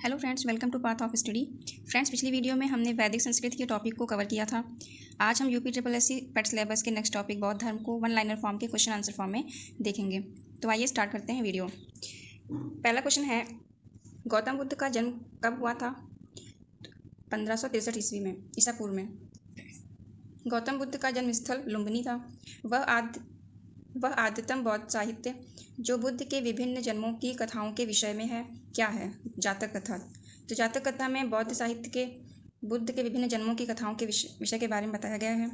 Hello friends, welcome to path of study. Friends, पिछली video में हमने वैदिक संस्कृत के टॉपिक को कवर किया था। आज हम यूपी ट्रिपल एस सी पेट सिलेबस के नेक्स्ट टॉपिक बौद्ध धर्म को वन लाइनर फॉर्म के क्वेश्चन आंसर फॉर्म में देखेंगे। तो आइए स्टार्ट करते हैं वीडियो। पहला क्वेश्चन है, गौतम बुद्ध का जन्म कब हुआ था? 1563 ईस्वी में, ईसा पूर्व में। गौतम बुद्ध का जन्म स्थल लुम्बिनी था। वह आद्यतम बौद्ध साहित्य जो बुद्ध के विभिन्न जन्मों की कथाओं के विषय में है क्या है? जातक कथा। तो जातक कथा में बौद्ध साहित्य के बुद्ध के विभिन्न जन्मों की कथाओं के विषय के बारे में बताया गया है।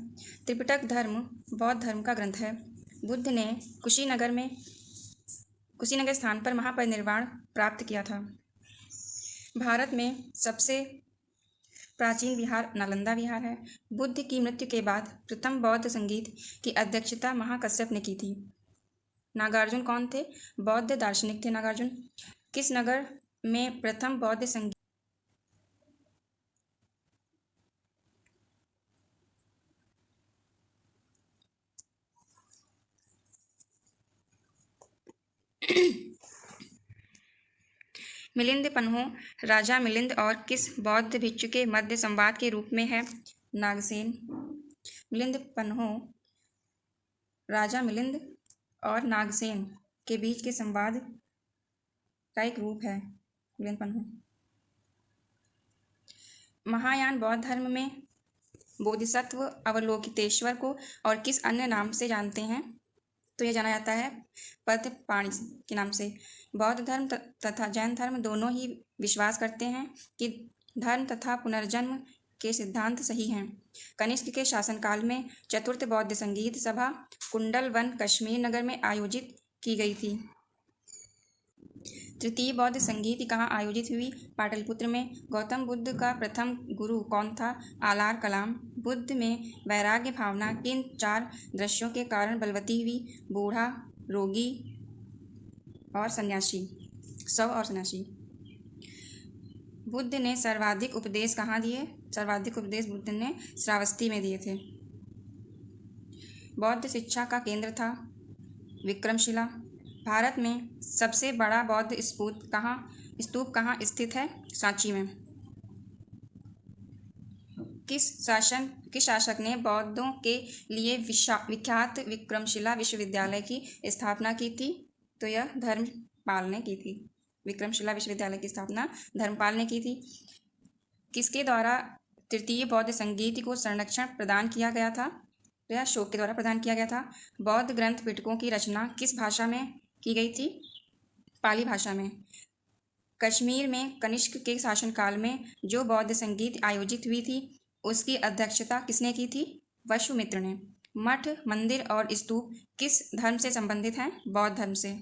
त्रिपिटक धर्म बौद्ध धर्म का ग्रंथ है। बुद्ध ने कुशीनगर स्थान पर महापरिनिर्वाण प्राप्त किया था। भारत में सबसे प्राचीन विहार नालंदा विहार है। बुद्ध की मृत्यु के बाद प्रथम बौद्ध संगीत की अध्यक्षता महाकश्यप ने की थी। नागार्जुन कौन थे? बौद्ध दार्शनिक थे नागार्जुन। किस नगर में प्रथम बौद्ध संगीत मिलिंद पन्हो राजा मिलिंद और किस बौद्ध भिक्षु के मध्य संवाद के रूप में है? नागसेन। मिलिंद पन्हो राजा मिलिंद और नागसेन के बीच के संवाद का एक रूप है मिलिंद पन्हो। महायान बौद्ध धर्म में बोधिसत्व अवलोकितेश्वर को और किस अन्य नाम से जानते हैं? तो यह जाना जाता है पद्मपाणि के नाम से। बौद्ध धर्म तथा जैन धर्म दोनों ही विश्वास करते हैं कि धर्म तथा पुनर्जन्म के सिद्धांत सही हैं। कनिष्क के शासनकाल में चतुर्थ बौद्ध संगीत सभा कुंडल वन कश्मीर नगर में आयोजित की गई थी। तृतीय बौद्ध संगीत कहाँ आयोजित हुई? पाटलिपुत्र में। गौतम बुद्ध का प्रथम गुरु कौन था? आलार कलाम। बुद्ध में वैराग्य भावना किन 4 दृश्यों के कारण बलवती हुई? बूढ़ा, रोगी और सन्यासी। शव और सन्यासी। बुद्ध ने सर्वाधिक उपदेश कहाँ दिए? सर्वाधिक उपदेश बुद्ध ने श्रावस्ती में दिए थे। बौद्ध शिक्षा का केंद्र था विक्रमशिला। भारत में सबसे बड़ा बौद्ध स्तूप कहाँ स्थित है? सांची में। किस शासक ने बौद्धों के लिए विख्यात विक्रमशिला विश्वविद्यालय की स्थापना की थी? तो यह धर्मपाल ने की थी। विक्रमशिला विश्वविद्यालय की स्थापना धर्मपाल ने की थी। किसके द्वारा तृतीय बौद्ध संगीत को संरक्षण प्रदान किया गया था? यह अशोक के द्वारा प्रदान किया गया था। बौद्ध ग्रंथ पिटकों की रचना किस भाषा में की गई थी? पाली भाषा में। कश्मीर में कनिष्क के शासनकाल में जो बौद्ध संगीत आयोजित हुई थी उसकी अध्यक्षता किसने की थी? वसुमित्र ने। मठ, मंदिर और स्तूप किस धर्म से संबंधित हैं? बौद्ध धर्म से।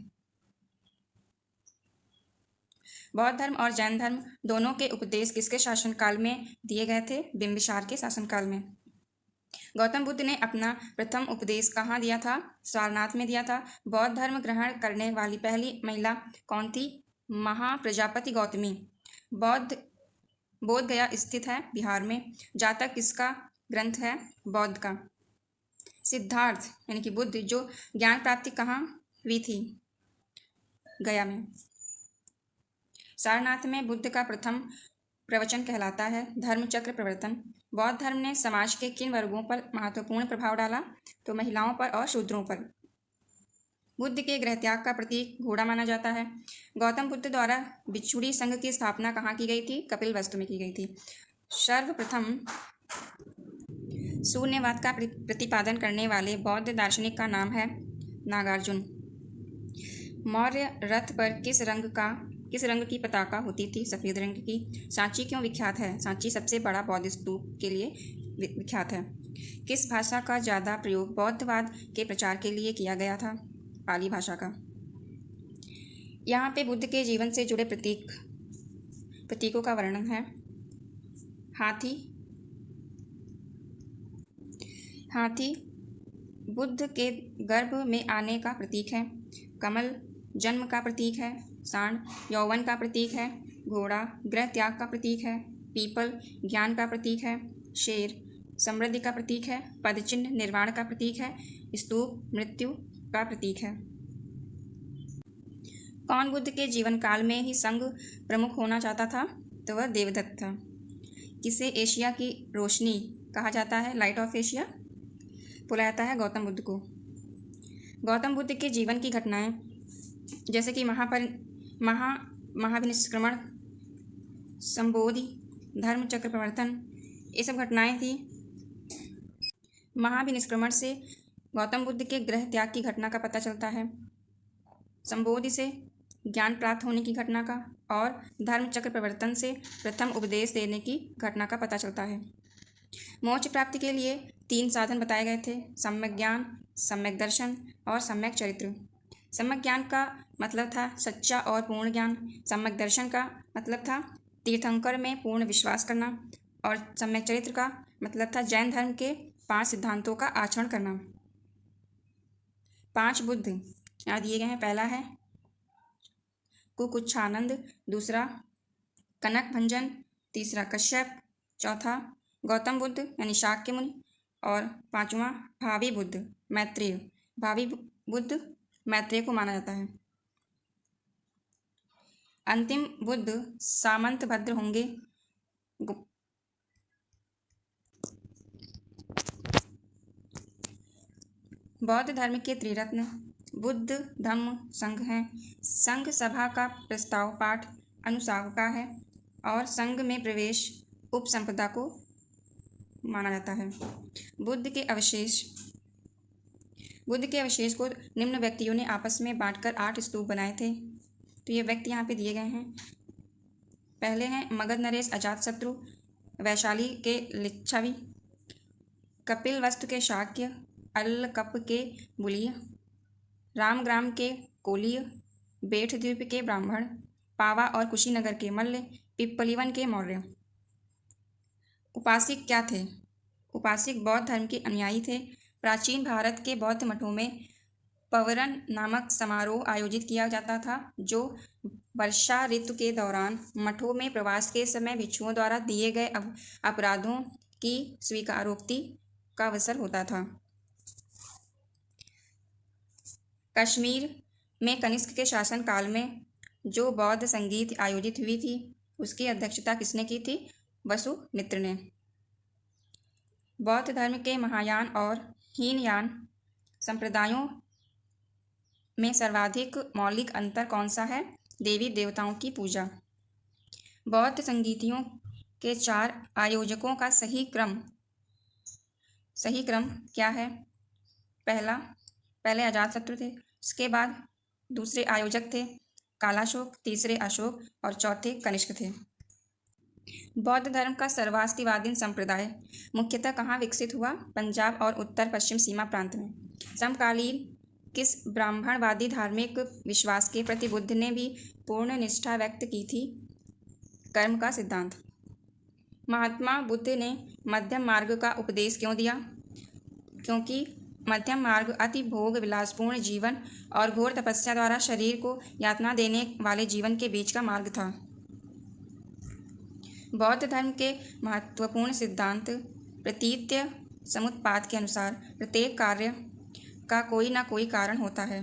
बौद्ध धर्म और जैन धर्म दोनों के उपदेश किसके शासनकाल में दिए गए थे? बिंबिसार के शासनकाल में। गौतम बुद्ध ने अपना प्रथम उपदेश कहाँ दिया था? सारनाथ में दिया था। बौद्ध धर्म ग्रहण करने वाली पहली महिला कौन थी? महाप्रजापति गौतमी। बोध गया स्थित है बिहार में। जातक किसका ग्रंथ है? बौद्ध का। सिद्धार्थ यानी कि बुद्ध जो ज्ञान प्राप्ति कहाँ हुई थी? गया में। सारनाथ में बुद्ध का प्रथम प्रवचन कहलाता है धर्मचक्र प्रवर्तन। बौद्ध धर्म ने समाज के किन वर्गों पर महत्वपूर्ण प्रभाव डाला? तो महिलाओं पर और शूद्रों पर। बुद्ध के गृहत्याग का प्रतीक घोड़ा माना जाता है। गौतम बुद्ध द्वारा भिक्षुणी संघ की स्थापना कहाँ की गई थी? कपिलवस्तु में की गई थी। सर्वप्रथम शून्यवाद का प्रतिपादन करने वाले बौद्ध दार्शनिक का नाम है नागार्जुन। मौर्य रथ पर किस रंग की पताका होती थी? सफ़ेद रंग की। सांची क्यों विख्यात है? सांची सबसे बड़ा बौद्ध स्तूप के लिए विख्यात है। किस भाषा का ज़्यादा प्रयोग बौद्धवाद के प्रचार के लिए किया गया था? पाली भाषा का। यहाँ पे बुद्ध के जीवन से जुड़े प्रतीकों का वर्णन है। हाथी बुद्ध के गर्भ में आने का प्रतीक है। कमल जन्म का प्रतीक है। सांड यौवन का प्रतीक है। घोड़ा गृह त्याग का प्रतीक है। पीपल ज्ञान का प्रतीक है। शेर समृद्धि का प्रतीक है। पदचिन्ह निर्वाण का प्रतीक है। स्तूप मृत्यु का प्रतीक है। कौन बुद्ध के जीवन काल में ही संघ प्रमुख होना चाहता था? तो वह देवदत्त था। किसे एशिया की रोशनी कहा जाता है? लाइट ऑफ एशिया बुलाया जाता है गौतम बुद्ध को। गौतम बुद्ध के जीवन की घटनाएं जैसे कि महाविनिष्क्रमण, संबोधि, धर्म चक्र प्रवर्तन, ये सब घटनाएं थी। महाविनिष्क्रमण से गौतम बुद्ध के गृह त्याग की घटना का पता चलता है। संबोधि से ज्ञान प्राप्त होने की घटना का, और धर्म चक्र प्रवर्तन से प्रथम उपदेश देने की घटना का पता चलता है। मोक्ष प्राप्ति के लिए 3 साधन बताए गए थे: सम्यक ज्ञान, सम्यक दर्शन और सम्यक चरित्र। सम्यक ज्ञान का मतलब था सच्चा और पूर्ण ज्ञान। सम्यक दर्शन का मतलब था तीर्थंकर में पूर्ण विश्वास करना, और सम्यक चरित्र का मतलब था जैन धर्म के 5 सिद्धांतों का आचरण करना। 5 बुद्ध यहाँ दिए गए हैं। पहला है कुकुच्छानंद, दूसरा कनक भंजन, तीसरा कश्यप, चौथा गौतम बुद्ध यानी शाक्य मुनि, और 5वां भावी बुद्ध मैत्रेय। भावी बुद्ध मैत्रेय को माना जाता है। अंतिम बुद्ध सामंतभद्र होंगे। बौद्ध धर्म के त्रिरत्न बुद्ध, धम्म, संघ हैं। संघ सभा का प्रस्ताव पाठ अनुसार का है, और संघ में प्रवेश उपसंपदा को माना जाता है। बुद्ध के अवशेष को निम्न व्यक्तियों ने आपस में बांटकर 8 स्तूप बनाए थे। तो ये व्यक्ति यहाँ पे दिए गए हैं। पहले हैं मगध नरेश अजातशत्रु, वैशाली के लिच्छवी, कपिलवस्तु के शाक्य, अलकप के बुलीय, रामग्राम के कोलीय, बेठ द्वीप के ब्राह्मण, पावा और कुशीनगर के मल्ल, पिप्पलीवन के मौर्य। उपासिक क्या थे? उपासिक बौद्ध धर्म के अनुयायी थे। प्राचीन भारत के बौद्ध मठों में पवरन नामक समारोह आयोजित किया जाता था, जो वर्षा ऋतु के दौरान मठों में प्रवास के समय भिक्षुओं द्वारा दिए गए अपराधों की स्वीकारोक्ति का अवसर होता था। कश्मीर में कनिष्क के शासन काल में जो बौद्ध संगीत आयोजित हुई थी, उसकी अध्यक्षता किसने की थी? वसुमित्र ने। बौद्ध धर्म के महायान और हीनयान संप्रदायों में सर्वाधिक मौलिक अंतर कौन सा है? देवी देवताओं की पूजा। बौद्ध संगीतियों के 4 आयोजकों का सही क्रम क्या है? पहले अजातशत्रु थे, उसके बाद दूसरे आयोजक थे कालाशोक, तीसरे अशोक और चौथे कनिष्क थे। बौद्ध धर्म का सर्वास्तिवादी संप्रदाय मुख्यतः कहाँ विकसित हुआ? पंजाब और उत्तर पश्चिम सीमा प्रांत में। समकालीन किस ब्राह्मणवादी धार्मिक विश्वास के प्रति बुद्ध ने भी पूर्ण निष्ठा व्यक्त की थी? कर्म का सिद्धांत। महात्मा बुद्ध ने मध्यम मार्ग का उपदेश क्यों दिया? क्योंकि मध्यम मार्ग अति भोग विलासपूर्ण जीवन और घोर तपस्या द्वारा शरीर को यातना देने वाले जीवन के बीच का मार्ग था। बौद्ध धर्म के महत्वपूर्ण सिद्धांत प्रतीत्य समुत्पाद के अनुसार प्रत्येक कार्य का कोई ना कोई कारण होता है।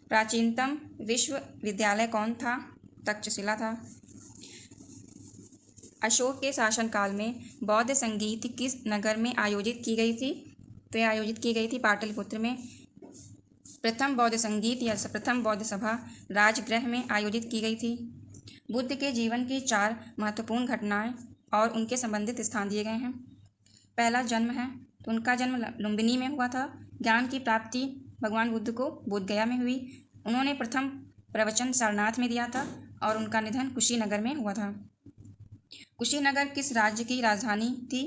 प्राचीनतम विश्वविद्यालय कौन था? तक्षशिला था। अशोक के शासनकाल में बौद्ध संगीत किस नगर में आयोजित की गई थी? तो यह आयोजित की गई थी पाटलिपुत्र में। प्रथम बौद्ध संगीत या प्रथम बौद्ध सभा राजगृह में आयोजित की गई थी। बुद्ध के जीवन की 4 महत्वपूर्ण घटनाएं और उनके संबंधित स्थान दिए गए हैं। पहला जन्म है, तो उनका जन्म लुम्बिनी में हुआ था। ज्ञान की प्राप्ति भगवान बुद्ध को बोधगया में हुई। उन्होंने प्रथम प्रवचन सारनाथ में दिया था, और उनका निधन कुशीनगर में हुआ था। कुशीनगर किस राज्य की राजधानी थी?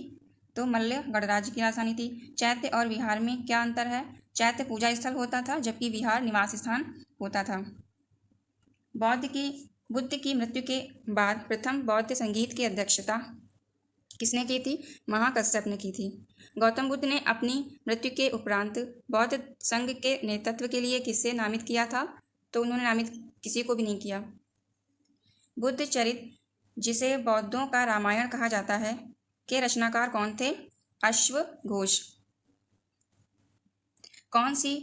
तो मल्ल गणराज्य की राजधानी थी। चैत्य और विहार में क्या अंतर है? चैत्य पूजा स्थल होता था, जबकि विहार निवास स्थान होता था। बुद्ध की मृत्यु के बाद प्रथम बौद्ध संगीत की अध्यक्षता किसने की थी? महाकश्यप ने की थी। गौतम बुद्ध ने अपनी मृत्यु के उपरांत बौद्ध संघ के नेतृत्व के लिए किसे नामित किया था? तो उन्होंने नामित किसी को भी नहीं किया। बुद्ध चरित, जिसे बौद्धों का रामायण कहा जाता है, के रचनाकार कौन थे? अश्वघोष। कौन सी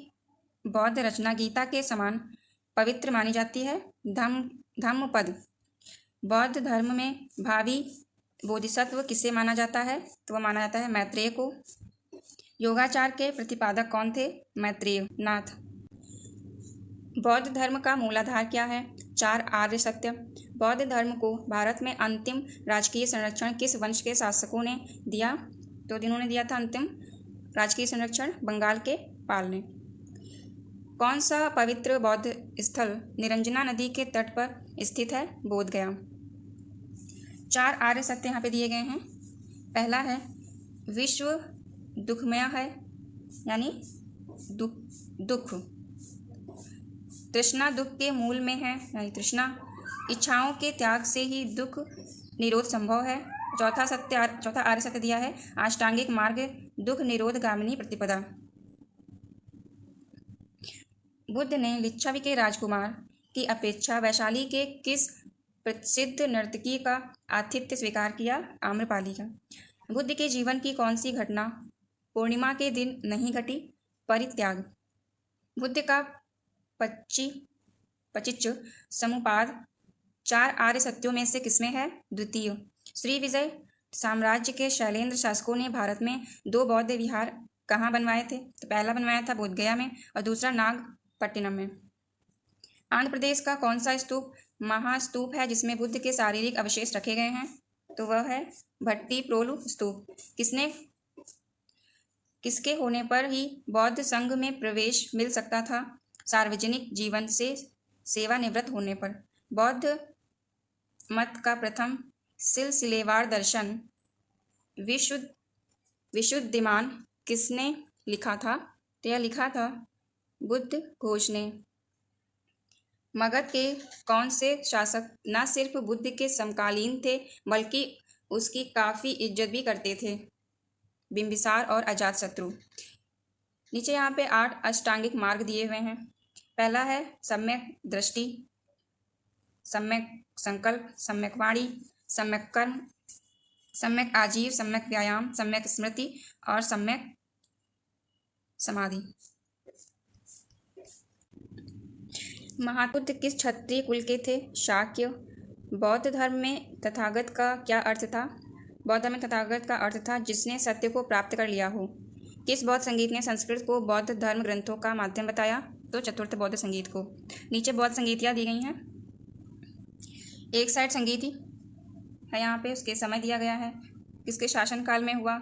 बौद्ध रचना गीता के समान पवित्र मानी जाती है? धम्मपद। बौद्ध धर्म में भावी बोधिसत्व किसे माना जाता है? तो वह माना जाता है मैत्रेय को। योगाचार के प्रतिपादक कौन थे? मैत्रेय नाथ। बौद्ध धर्म का मूलाधार क्या है? 4 आर्य सत्य। बौद्ध धर्म को भारत में अंतिम राजकीय संरक्षण किस वंश के शासकों ने दिया? तो जिन्होंने दिया था अंतिम राजकीय संरक्षण बंगाल के पाल ने। कौन सा पवित्र बौद्ध स्थल निरंजना नदी के तट पर स्थित है? बोधगया। 4 आर्य सत्य यहाँ पे दिए गए हैं। पहला है विश्व दुखमय है, यानी दुख। तृष्णा दुख के मूल में है, यानी तृष्णा। इच्छाओं के त्याग से ही दुख निरोध संभव है। चौथा आर्य सत्य दिया है अष्टांगिक मार्ग दुख निरोध गामिनी प्रतिपदा। बुद्ध ने लिच्छवी के राजकुमार की अपेक्षा वैशाली के किस प्रसिद्ध नर्तकी का आतिथ्य स्वीकार किया? आम्रपाली का। बुद्ध के जीवन की कौन सी घटना पूर्णिमा के दिन नहीं घटी? परित्याग। बुद्ध का पचिच्च समुपाद 4 आर्य सत्यों में से किसमें है? द्वितीय। श्री विजय साम्राज्य के शैलेंद्र शासकों ने भारत में 2 बौद्ध विहार कहाँ बनवाए थे? तो पहला बनवाया था बोधगया में और दूसरा नागपट्टिनम में। आंध्र प्रदेश का कौन सा स्तूप महास्तूप है जिसमें बुद्ध के शारीरिक अवशेष रखे गए हैं? तो वह है भट्टीप्रोलु स्तूप। किसके होने पर ही बौद्ध संघ में प्रवेश मिल सकता था? सार्वजनिक जीवन से सेवानिवृत्त होने पर। बौद्ध मत का प्रथम सिलसिलेवार दर्शन विशुद्धिमान किसने लिखा था? तो यह लिखा था बुद्ध घोष ने। मगध के कौन से शासक न सिर्फ बुद्ध के समकालीन थे बल्कि उसकी काफ़ी इज्जत भी करते थे? बिंबिसार और अजातशत्रु। नीचे यहाँ पे 8 अष्टांगिक मार्ग दिए हुए हैं। पहला है सम्यक दृष्टि, सम्यक संकल्प, सम्यक वाणी, सम्यक कर्म, सम्यक आजीव, सम्यक व्यायाम, सम्यक स्मृति और सम्यक समाधि। महाबुद्ध किस क्षत्रिय कुल के थे? शाक्य। बौद्ध धर्म में तथागत का क्या अर्थ था? बौद्ध में तथागत का अर्थ था जिसने सत्य को प्राप्त कर लिया हो। किस बौद्ध संगीत ने संस्कृत को बौद्ध धर्म ग्रंथों का माध्यम बताया? तो चतुर्थ बौद्ध संगीत को। नीचे बौद्ध संगीतियाँ दी गई हैं। एक साइड संगीति है यहाँ पे, उसके समय दिया गया है, किसके शासनकाल में हुआ,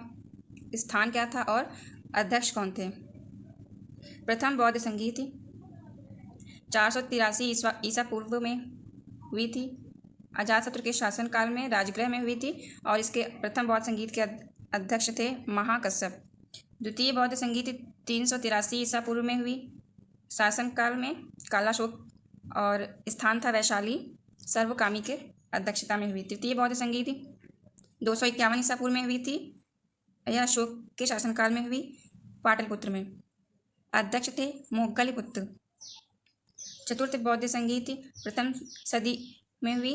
स्थान क्या था और अध्यक्ष कौन थे। प्रथम बौद्ध संगीति 483 ईसा पूर्व में हुई थी, अजातशत्रु के शासनकाल में राजगृह में हुई थी और इसके प्रथम बौद्ध संगीत के अध्यक्ष थे महाकश्यप। द्वितीय बौद्ध संगीति 383 ईसा पूर्व में हुई, शासनकाल में कालाशोक और स्थान था वैशाली सर्वकामी के अध्यक्षता में हुई। तृतीय बौद्ध संगीति 251 ईसा पूर्व में हुई थी, यह अशोक के शासनकाल में हुई, पाटलिपुत्र में, अध्यक्ष थे मोगलिपुत्र। चतुर्थ बौद्ध संगीति प्रथम सदी में हुई,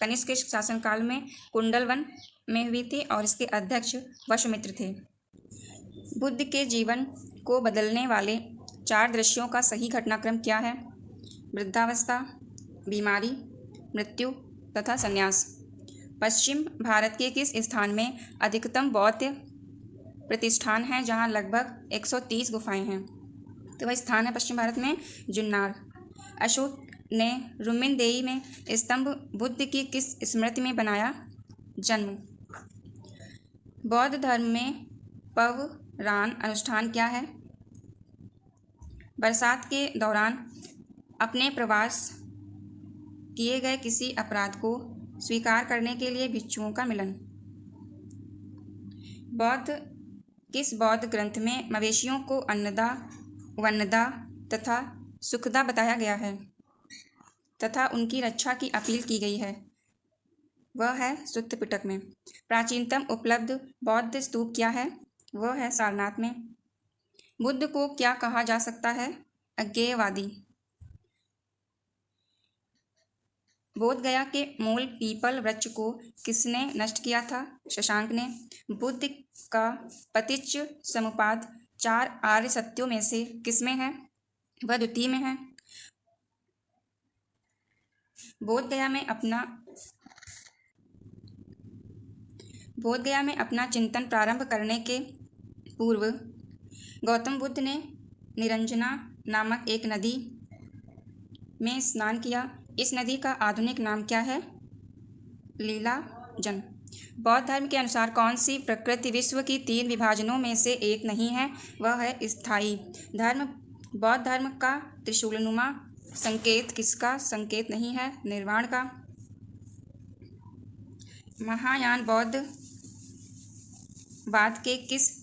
कनिष्क के शासनकाल में कुंडलवन में हुई थी और इसके अध्यक्ष वशुमित्र थे। बुद्ध के जीवन को बदलने वाले 4 दृश्यों का सही घटनाक्रम क्या है? वृद्धावस्था, बीमारी, मृत्यु तथा संन्यास। पश्चिम भारत के किस स्थान में अधिकतम बौद्ध प्रतिष्ठान हैं जहां लगभग 130 गुफाएं हैं? तो वह स्थान है पश्चिम भारत में जुन्नार। अशोक ने रुमिनदेई में स्तंभ बुद्ध की किस स्मृति में बनाया? जन्म। बौद्ध धर्म में पवरान अनुष्ठान क्या है? बरसात के दौरान अपने प्रवास किए गए किसी अपराध को स्वीकार करने के लिए भिक्षुओं का मिलन। किस बौद्ध ग्रंथ में मवेशियों को अन्नदा, वन्नदा तथा सुखदा बताया गया है तथा उनकी रक्षा की अपील की गई है? वह है सुत्त पिटक में। प्राचीनतम उपलब्ध बौद्ध स्तूप क्या है? वह है सारनाथ में। बुद्ध को क्या कहा जा सकता है? अज्ञेयवादी। बोधगया के मूल पीपल वृक्ष को किसने नष्ट किया था? शशांक ने। बुद्ध का पतिच्च समुपाद 4 आर्य सत्यों में से किसमें है? वह द्वितीय में है। बोध गया में अपना चिंतन प्रारंभ करने के पूर्व गौतम बुद्ध ने निरंजना नामक एक नदी में स्नान किया। इस नदी का आधुनिक नाम क्या है? लीलाजन। बौद्ध धर्म के अनुसार कौन सी प्रकृति विश्व की 3 विभाजनों में से एक नहीं है? वह है स्थायी धर्म। बौद्ध धर्म का त्रिशूलनुमा संकेत किसका संकेत नहीं है? निर्वाण का। महायान बौद्ध वाद के किस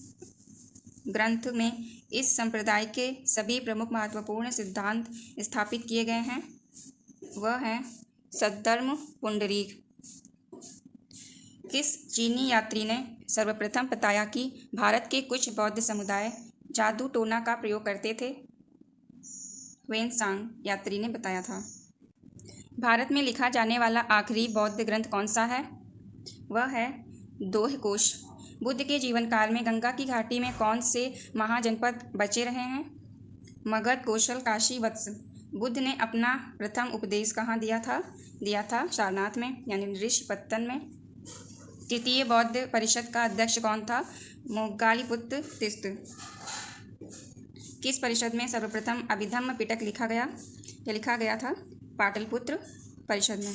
ग्रंथ में इस संप्रदाय के सभी प्रमुख महत्वपूर्ण सिद्धांत स्थापित किए गए हैं? वह है सद्धर्म पुंडरीक। किस चीनी यात्री ने सर्वप्रथम बताया कि भारत के कुछ बौद्ध समुदाय जादू टोना का प्रयोग करते थे? वेन-सांग यात्री ने बताया था। भारत में लिखा जाने वाला आखिरी बौद्ध ग्रंथ कौन सा है? वह है दोह कोश। बुद्ध के जीवन काल में गंगा की घाटी में कौन से महाजनपद बचे रहे हैं? मगध, कौशल, काशी, वत्स। बुद्ध ने अपना प्रथम उपदेश कहाँ दिया था? सारनाथ में यानी ऋषिपत्तन में। तृतीय बौद्ध परिषद का अध्यक्ष कौन था? मोग्गालीपुत्र तिस्त। किस परिषद में सर्वप्रथम अभिधम्म पिटक लिखा गया था? पाटलिपुत्र परिषद में।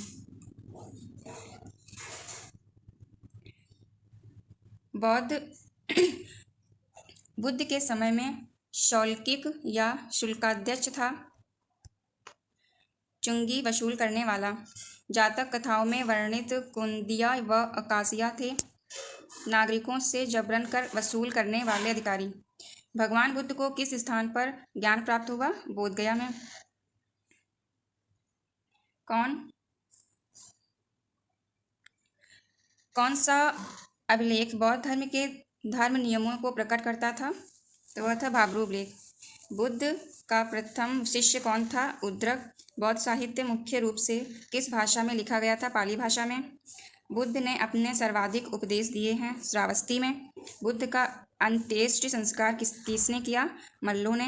बुद्ध के समय में शौल्किक या शुल्काध्यक्ष था? चुंगी वसूल करने वाला। जातक कथाओं में वर्णित कुंदिया व अकासिया थे नागरिकों से जबरन कर वसूल करने वाले अधिकारी। भगवान बुद्ध को किस स्थान पर ज्ञान प्राप्त हुआ? बोध गया में। कौन सा अभिलेख बौद्ध धर्म के धर्म नियमों को प्रकट करता था? तो वह था भाब्रू अभिलेख। बुद्ध का प्रथम शिष्य कौन था? उद्रक। बौद्ध साहित्य मुख्य रूप से किस भाषा में लिखा गया था? पाली भाषा में। बुद्ध ने अपने सर्वाधिक उपदेश दिए हैं श्रावस्ती में। बुद्ध का अंत्येष्टि संस्कार किसने किया? मल्लों ने।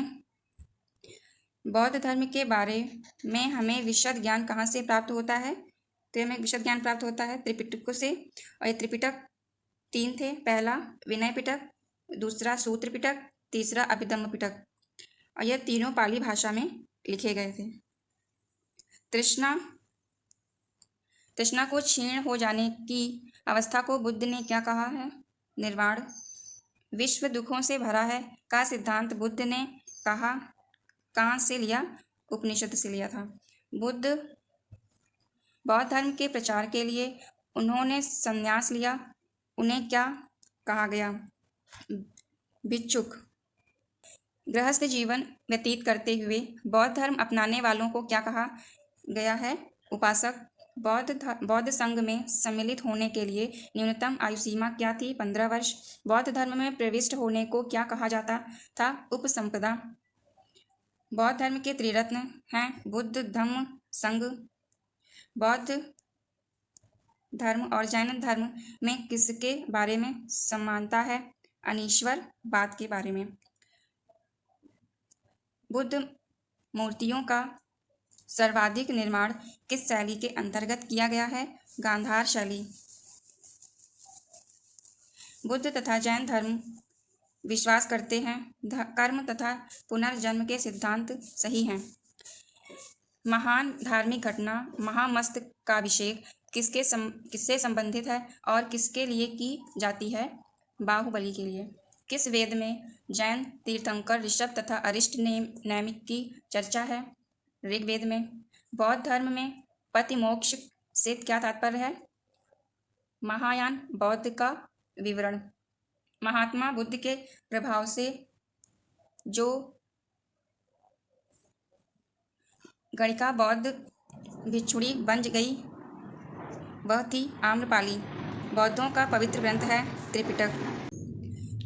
बौद्ध धर्म के बारे में हमें विशद ज्ञान कहाँ से प्राप्त होता है? तो हमें विशद ज्ञान प्राप्त होता है त्रिपिटकों से। और ये त्रिपिटक 3 थे। पहला विनय पिटक, दूसरा सूत्र पिटक, तीसरा अभिधम्म पिटक। और यह तीनों पाली भाषा में लिखे गए थे। तृष्णा को क्षीण हो जाने की अवस्था को बुद्ध ने क्या कहा है? निर्वाण। विश्व दुखों से भरा है का सिद्धांत बुद्ध ने कहाँ से लिया? उपनिषद से लिया था। बौद्ध धर्म के प्रचार के लिए उन्होंने संन्यास लिया। उन्हें क्या कहा गया? भिक्षुक। गृहस्थ जीवन व्यतीत करते हुए बौद्ध धर्म अपनाने वालों को क्या कहा गया है? उपासक। बौद्ध संघ में सम्मिलित होने के लिए न्यूनतम आयु सीमा क्या थी? 15 वर्ष। बौद्ध धर्म में प्रविष्ट होने को क्या कहा जाता था? उपसंपदा। बौद्ध धर्म के त्रिरत्न हैं बुद्ध, धम्म, संघ। बौद्ध धर्म और जैन धर्म में किसके बारे में समानता है? अनीश्वरवाद के बारे में। बुद्ध मूर्तियों का सर्वाधिक निर्माण किस शैली के अंतर्गत किया गया है? गांधार शैली। बुद्ध तथा जैन धर्म विश्वास करते हैं कर्म तथा पुनर्जन्म के सिद्धांत सही हैं। महान धार्मिक घटना महामस्तकाभिषेक किससे संबंधित है और किसके लिए की जाती है? बाहुबली के लिए। किस वेद में जैन तीर्थंकर ऋषभ तथा अरिष्ट नैमिक की चर्चा है? ऋग्वेद में। बौद्ध धर्म में पति मोक्ष से क्या तात्पर्य है? महायान बौद्ध का विवरण। महात्मा बुद्ध के प्रभाव से जो गणिका बौद्ध भिक्षुणी बन गई वह थी आम्रपाली। बौद्धों का पवित्र ग्रंथ है त्रिपिटक।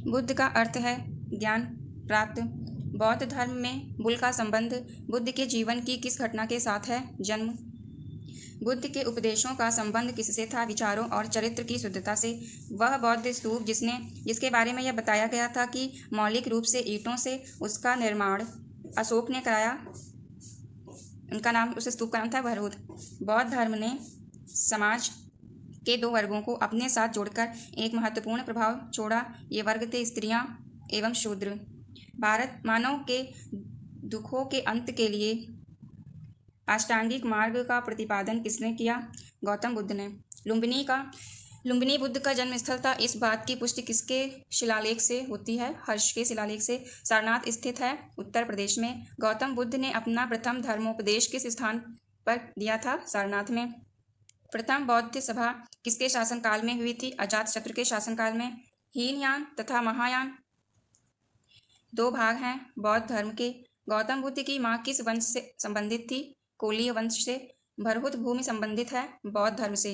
बुद्ध का अर्थ है ज्ञान प्राप्त। बौद्ध धर्म में बुल का संबंध बुद्ध के जीवन की किस घटना के साथ है? जन्म। बुद्ध के उपदेशों का संबंध किससे था? विचारों और चरित्र की शुद्धता से। वह बौद्ध स्तूप जिसके बारे में यह बताया गया था कि मौलिक रूप से ईंटों से उसका निर्माण अशोक ने कराया, उस स्तूप का नाम था बहरोद। बौद्ध धर्म ने समाज के दो वर्गों को अपने साथ जोड़कर एक महत्वपूर्ण प्रभाव छोड़ा। ये वर्ग थे स्त्रियां एवं शूद्र। भारत मानव के दुखों के अंत के लिए अष्टांगिक मार्ग का प्रतिपादन किसने किया? गौतम बुद्ध ने। लुम्बिनी बुद्ध का जन्म स्थल था। इस बात की पुष्टि किसके शिलालेख से होती है? हर्ष के शिलालेख से। सारनाथ स्थित है उत्तर प्रदेश में। गौतम बुद्ध ने अपना प्रथम धर्मोपदेश किस स्थान पर दिया था? सारनाथ में। प्रथम बौद्ध सभा किसके शासनकाल में हुई थी? अजातशत्रु के शासनकाल में। हीनयान तथा महायान दो भाग हैं बौद्ध धर्म के। गौतम बुद्ध की माँ किस वंश से संबंधित थी? कोलीय वंश से। भरहुत भूमि संबंधित है बौद्ध धर्म से।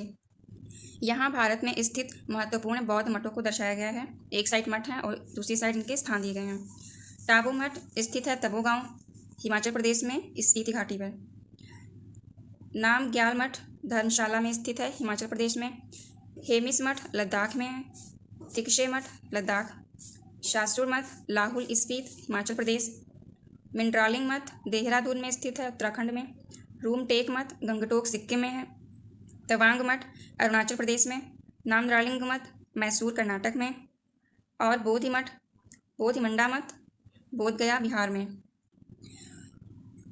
यहाँ भारत में स्थित महत्वपूर्ण बौद्ध मठों को दर्शाया गया है। एक साइड मठ है और दूसरी साइड इनके स्थान दिए गए हैं। टाबू मठ स्थित है तबो गांव, हिमाचल प्रदेश में, स्पीति घाटी पर। नाम ग्याल मठ धर्मशाला में स्थित है, हिमाचल प्रदेश में। हेमिस मठ लद्दाख में है। तिक्षे मठ लद्दाख। शास्त्र मठ लाहुल स्पीत, हिमाचल प्रदेश। मिंड्रालिंग मठ देहरादून में स्थित है, उत्तराखंड में। रूमटेक मठ गंगटोक, सिक्किम में है। तवांग मठ अरुणाचल प्रदेश में। नामरालिंग मठ मैसूर, कर्नाटक में। और बोधिमंडा मठ बोधगया, बिहार में।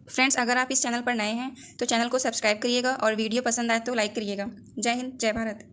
फ्रेंड्स, अगर आप इस चैनल पर नए हैं तो चैनल को सब्सक्राइब करिएगा और वीडियो पसंद आए तो लाइक करिएगा। जय हिंद, जय भारत।